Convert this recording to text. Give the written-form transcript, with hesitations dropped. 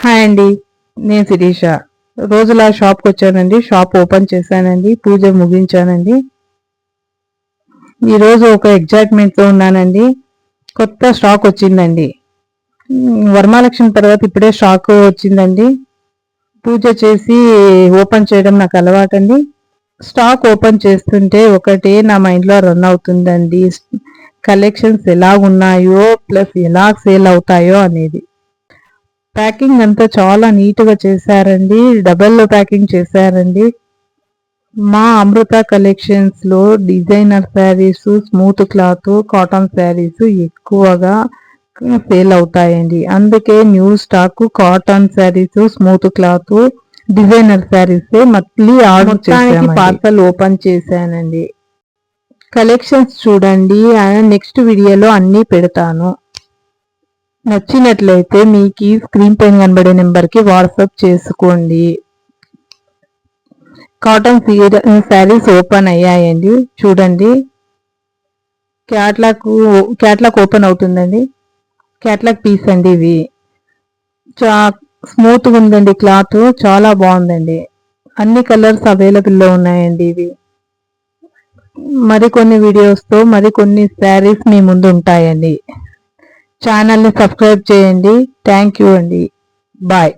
Hi అండి, నేను శిరీష. రోజులా షాప్కి వచ్చానండి. షాప్ ఓపెన్ చేశానండి, పూజ ముగించానండి. ఈరోజు ఒక ఎగ్జైట్మెంట్తో ఉన్నానండి. కొత్త స్టాక్ వచ్చిందండి. వరమహాలక్ష్మి తర్వాత ఇప్పుడే స్టాక్ వచ్చిందండి. పూజ చేసి ఓపెన్ చేయడం నాకు అలవాటండి. స్టాక్ ఓపెన్ చేస్తుంటే ఒకటే నా మైండ్లో రన్ అవుతుందండి, కలెక్షన్స్ ఎలా ఉన్నాయో ప్లస్ ఎలా సేల్ అవుతాయో అనేది. ప్యాకింగ్ అంతా చాలా నీట్గా చేశారండి. డబల్ ప్యాకింగ్ చేశారండి. మా అమృత కలెక్షన్స్లో designer saris, smooth cloth, cotton saris ఎక్కువగా సేల్ అవుతాయండి. అందుకే new stock cotton saris, smooth cloth, designer saris మళ్ళీ ఆర్డర్ చేశాను. పార్సల్ ఓపెన్ చేశానండి. కలెక్షన్స్ చూడండి, నెక్స్ట్ వీడియోలో అన్నీ పెడతాను. నచ్చినట్లయితే మీకు స్క్రీన్ పైన కనబడే నెంబర్కి వాట్సాప్ చేసుకోండి. కాటన్ శారీస్ ఓపెన్ అయ్యాయండి. చూడండి, క్యాట్లాగ్ ఓపెన్ అవుతుందండి. క్యాట్లాగ్ పీస్ అండి ఇవి. స్మూత్గా ఉందండి, క్లాత్ చాలా బాగుందండి. అన్ని కలర్స్ అవైలబుల్లో ఉన్నాయండి. ఇవి మరికొన్ని వీడియోస్తో మరికొన్ని శారీస్ మీ ముందు ఉంటాయండి. ఛానల్ని సబ్స్క్రైబ్ చేయండి. థ్యాంక్ యూ అండి. బాయ్.